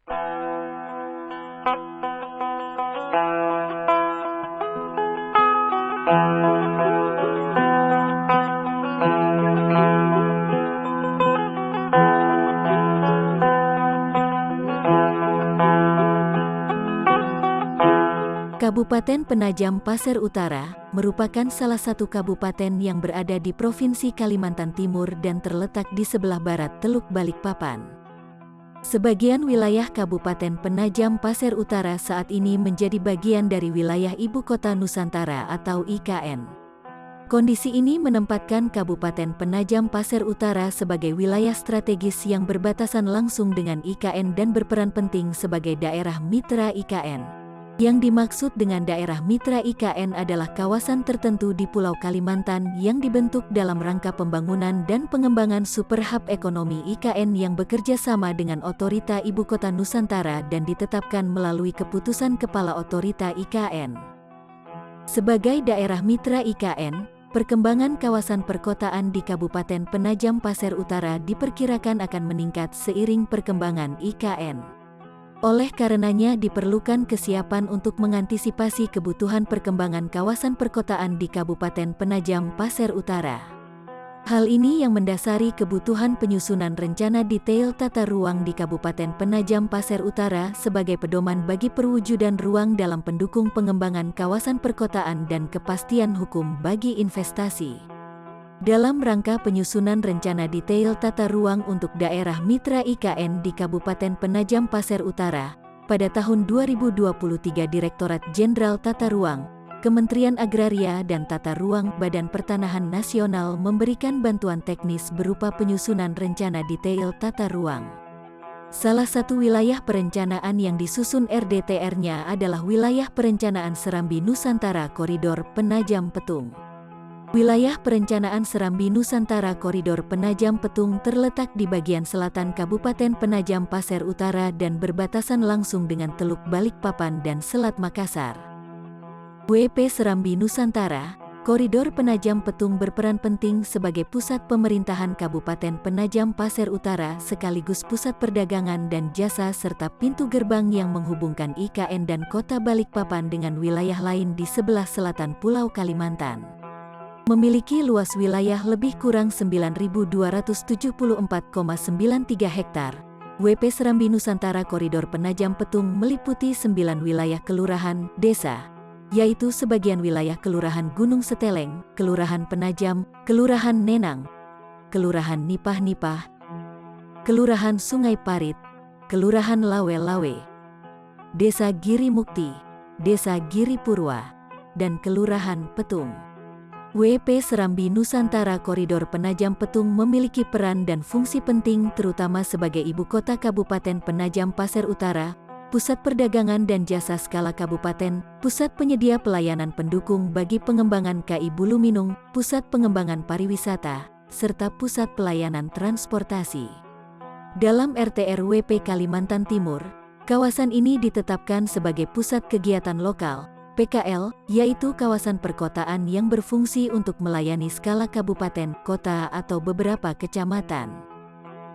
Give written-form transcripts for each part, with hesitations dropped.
Kabupaten Penajam Pasir Utara merupakan salah satu kabupaten yang berada di Provinsi Kalimantan Timur dan terletak di sebelah barat Teluk Balikpapan. Sebagian wilayah Kabupaten Penajam Pasir Utara saat ini menjadi bagian dari wilayah Ibu Kota Nusantara atau IKN. Kondisi ini menempatkan Kabupaten Penajam Pasir Utara sebagai wilayah strategis yang berbatasan langsung dengan IKN dan berperan penting sebagai daerah mitra IKN. Yang dimaksud dengan daerah mitra IKN adalah kawasan tertentu di Pulau Kalimantan yang dibentuk dalam rangka pembangunan dan pengembangan super hub ekonomi IKN yang bekerja sama dengan Otorita Ibu Kota Nusantara dan ditetapkan melalui keputusan Kepala Otorita IKN. Sebagai daerah mitra IKN, perkembangan kawasan perkotaan di Kabupaten Penajam Pasir Utara diperkirakan akan meningkat seiring perkembangan IKN. Oleh karenanya diperlukan kesiapan untuk mengantisipasi kebutuhan perkembangan kawasan perkotaan di Kabupaten Penajam Pasir Utara. Hal ini yang mendasari kebutuhan penyusunan rencana detail tata ruang di Kabupaten Penajam Pasir Utara sebagai pedoman bagi perwujudan ruang dalam pendukung pengembangan kawasan perkotaan dan kepastian hukum bagi investasi. Dalam rangka penyusunan rencana detail tata ruang untuk daerah mitra IKN di Kabupaten Penajam Pasir Utara, pada tahun 2023 Direktorat Jenderal Tata Ruang, Kementerian Agraria dan Tata Ruang Badan Pertanahan Nasional memberikan bantuan teknis berupa penyusunan rencana detail tata ruang. Salah satu wilayah perencanaan yang disusun RDTR-nya adalah wilayah perencanaan Serambi Nusantara Koridor Penajam Petung. Wilayah perencanaan Serambi Nusantara Koridor Penajam Petung terletak di bagian selatan Kabupaten Penajam Pasir Utara dan berbatasan langsung dengan Teluk Balikpapan dan Selat Makassar. WP Serambi Nusantara, Koridor Penajam Petung berperan penting sebagai pusat pemerintahan Kabupaten Penajam Pasir Utara sekaligus pusat perdagangan dan jasa serta pintu gerbang yang menghubungkan IKN dan Kota Balikpapan dengan wilayah lain di sebelah selatan Pulau Kalimantan. Memiliki luas wilayah lebih kurang 9.274,93 hektar. WP Serambi Nusantara Koridor Penajam Petung meliputi 9 wilayah kelurahan, desa, yaitu sebagian wilayah Kelurahan Gunung Seteleng, Kelurahan Penajam, Kelurahan Nenang, Kelurahan Nipah-Nipah, Kelurahan Sungai Parit, Kelurahan Lawe-Lawe, Desa Giri Mukti, Desa Giri Purwa, dan Kelurahan Petung. WP Serambi Nusantara Koridor Penajam Petung memiliki peran dan fungsi penting terutama sebagai ibu kota Kabupaten Penajam Pasir Utara, pusat perdagangan dan jasa skala kabupaten, pusat penyedia pelayanan pendukung bagi pengembangan KI Buluminung, pusat pengembangan pariwisata, serta pusat pelayanan transportasi. Dalam RTR WP Kalimantan Timur, kawasan ini ditetapkan sebagai pusat kegiatan lokal, PKL, yaitu kawasan perkotaan yang berfungsi untuk melayani skala kabupaten, kota atau beberapa kecamatan.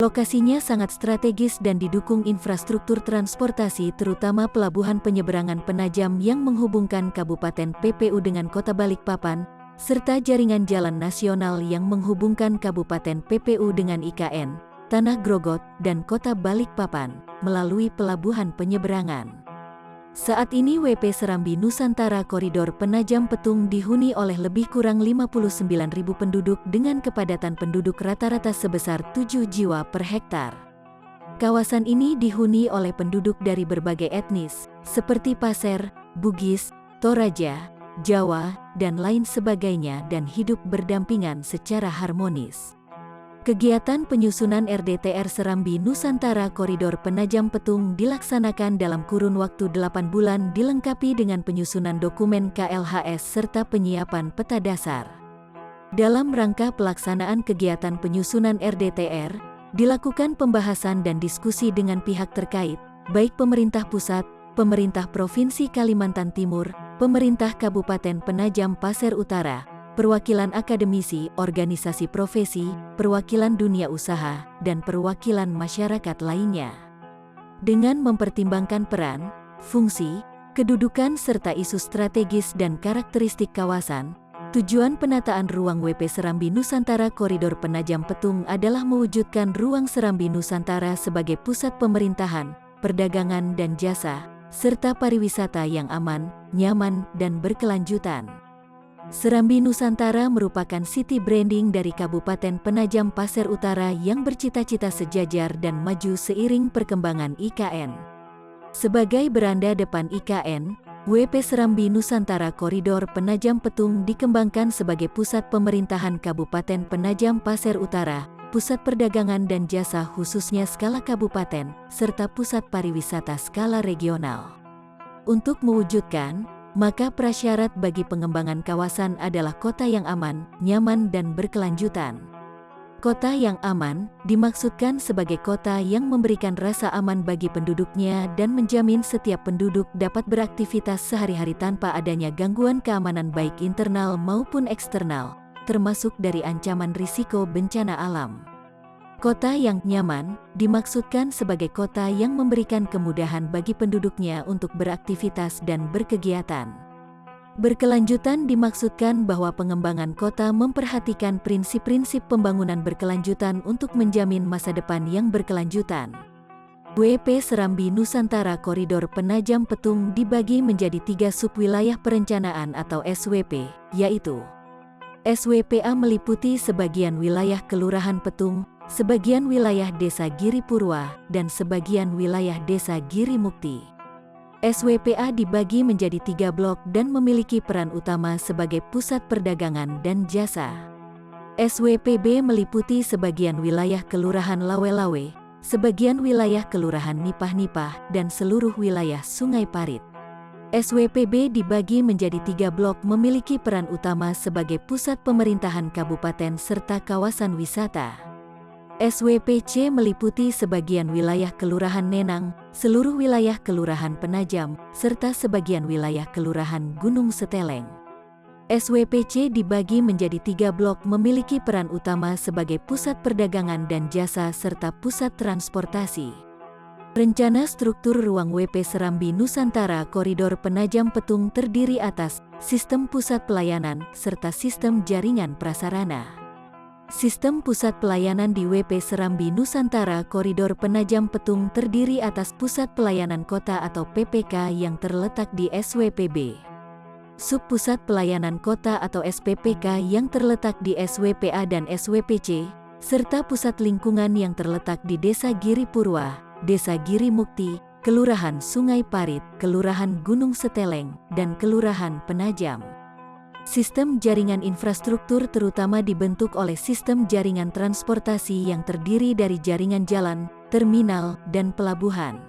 Lokasinya sangat strategis dan didukung infrastruktur transportasi terutama pelabuhan penyeberangan Penajam yang menghubungkan Kabupaten PPU dengan Kota Balikpapan, serta jaringan jalan nasional yang menghubungkan Kabupaten PPU dengan IKN, Tanah Grogot, dan Kota Balikpapan, melalui pelabuhan penyeberangan. Saat ini WP Serambi Nusantara Koridor Penajam Petung dihuni oleh lebih kurang 59.000 penduduk dengan kepadatan penduduk rata-rata sebesar 7 jiwa per hektar. Kawasan ini dihuni oleh penduduk dari berbagai etnis, seperti Pasir, Bugis, Toraja, Jawa, dan lain sebagainya dan hidup berdampingan secara harmonis. Kegiatan penyusunan RDTR Serambi Nusantara Koridor Penajam Petung dilaksanakan dalam kurun waktu 8 bulan dilengkapi dengan penyusunan dokumen KLHS serta penyiapan peta dasar. Dalam rangka pelaksanaan kegiatan penyusunan RDTR, dilakukan pembahasan dan diskusi dengan pihak terkait, baik pemerintah pusat, pemerintah Provinsi Kalimantan Timur, pemerintah Kabupaten Penajam Pasir Utara, perwakilan akademisi, organisasi profesi, perwakilan dunia usaha, dan perwakilan masyarakat lainnya. Dengan mempertimbangkan peran, fungsi, kedudukan serta isu strategis dan karakteristik kawasan, tujuan penataan ruang WP Serambi Nusantara Koridor Penajam Petung adalah mewujudkan ruang Serambi Nusantara sebagai pusat pemerintahan, perdagangan dan jasa, serta pariwisata yang aman, nyaman, dan berkelanjutan. Serambi Nusantara merupakan city branding dari Kabupaten Penajam Pasir Utara yang bercita-cita sejajar dan maju seiring perkembangan IKN. Sebagai beranda depan IKN, WP Serambi Nusantara Koridor Penajam Petung dikembangkan sebagai pusat pemerintahan Kabupaten Penajam Pasir Utara, pusat perdagangan dan jasa khususnya skala kabupaten, serta pusat pariwisata skala regional. Untuk mewujudkan, maka prasyarat bagi pengembangan kawasan adalah kota yang aman, nyaman dan berkelanjutan. Kota yang aman dimaksudkan sebagai kota yang memberikan rasa aman bagi penduduknya dan menjamin setiap penduduk dapat beraktivitas sehari-hari tanpa adanya gangguan keamanan baik internal maupun eksternal, termasuk dari ancaman risiko bencana alam. Kota yang nyaman dimaksudkan sebagai kota yang memberikan kemudahan bagi penduduknya untuk beraktivitas dan berkegiatan. Berkelanjutan dimaksudkan bahwa pengembangan kota memperhatikan prinsip-prinsip pembangunan berkelanjutan untuk menjamin masa depan yang berkelanjutan. WP Serambi Nusantara Koridor Penajam Petung dibagi menjadi 3 subwilayah perencanaan atau SWP, yaitu SWPA meliputi sebagian wilayah Kelurahan Petung, sebagian wilayah Desa Giri Purwa, dan sebagian wilayah Desa Giri Mukti. SWPA dibagi menjadi 3 blok dan memiliki peran utama sebagai pusat perdagangan dan jasa. SWPB meliputi sebagian wilayah Kelurahan Lawe-Lawe, sebagian wilayah Kelurahan Nipah-Nipah, dan seluruh wilayah Sungai Parit. SWPB dibagi menjadi 3 blok memiliki peran utama sebagai pusat pemerintahan kabupaten serta kawasan wisata. SWPC meliputi sebagian wilayah Kelurahan Nenang, seluruh wilayah Kelurahan Penajam, serta sebagian wilayah Kelurahan Gunung Seteleng. SWPC dibagi menjadi 3 blok memiliki peran utama sebagai pusat perdagangan dan jasa serta pusat transportasi. Rencana struktur ruang WP Serambi Nusantara Koridor Penajam Petung terdiri atas sistem pusat pelayanan serta sistem jaringan prasarana. Sistem pusat pelayanan di WP Serambi Nusantara Koridor Penajam Petung terdiri atas Pusat Pelayanan Kota atau PPK yang terletak di SWPB. Subpusat Pelayanan Kota atau SPPK yang terletak di SWPA dan SWPC, serta Pusat Lingkungan yang terletak di Desa Giri Purwa, Desa Giri Mukti, Kelurahan Sungai Parit, Kelurahan Gunung Seteleng, dan Kelurahan Penajam. Sistem jaringan infrastruktur terutama dibentuk oleh sistem jaringan transportasi yang terdiri dari jaringan jalan, terminal, dan pelabuhan.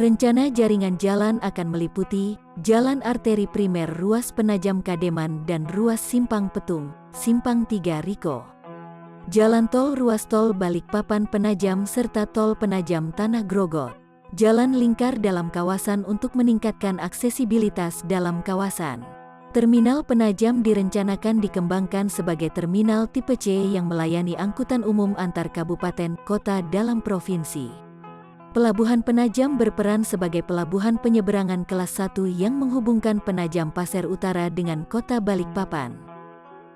Rencana jaringan jalan akan meliputi Jalan Arteri Primer Ruas Penajam Kademan dan Ruas Simpang Petung, Simpang 3 Riko. Jalan tol ruas tol Balikpapan Penajam serta tol Penajam Tanah Grogot. Jalan lingkar dalam kawasan untuk meningkatkan aksesibilitas dalam kawasan. Terminal Penajam direncanakan dikembangkan sebagai terminal tipe C yang melayani angkutan umum antar kabupaten kota dalam provinsi. Pelabuhan Penajam berperan sebagai pelabuhan penyeberangan kelas 1 yang menghubungkan Penajam Pasir Utara dengan kota Balikpapan.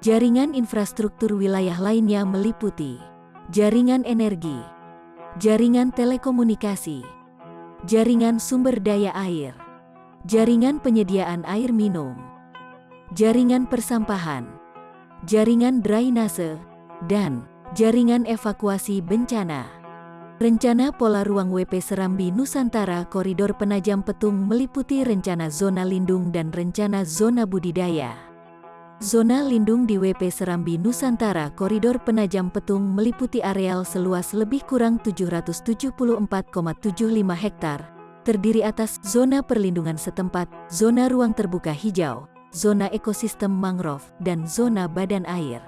Jaringan infrastruktur wilayah lainnya meliputi jaringan energi, jaringan telekomunikasi, jaringan sumber daya air, jaringan penyediaan air minum, jaringan persampahan, jaringan drainase, dan jaringan evakuasi bencana. Rencana pola ruang WP Serambi Nusantara Koridor Penajam Petung meliputi rencana zona lindung dan rencana zona budidaya. Zona lindung di WP Serambi Nusantara Koridor Penajam Petung meliputi areal seluas lebih kurang 774,75 hektar, terdiri atas zona perlindungan setempat, zona ruang terbuka hijau, zona ekosistem mangrove, dan zona badan air.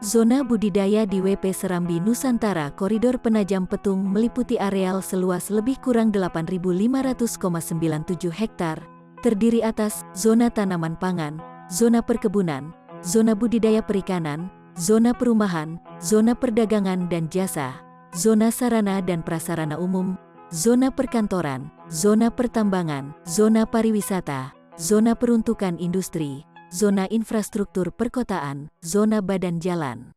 Zona budidaya di WP Serambi Nusantara Koridor Penajam Petung meliputi areal seluas lebih kurang 8.500,97 hektar, terdiri atas zona tanaman pangan, zona perkebunan, zona budidaya perikanan, zona perumahan, zona perdagangan dan jasa, zona sarana dan prasarana umum, zona perkantoran, zona pertambangan, zona pariwisata, zona peruntukan industri, zona infrastruktur perkotaan, zona badan jalan.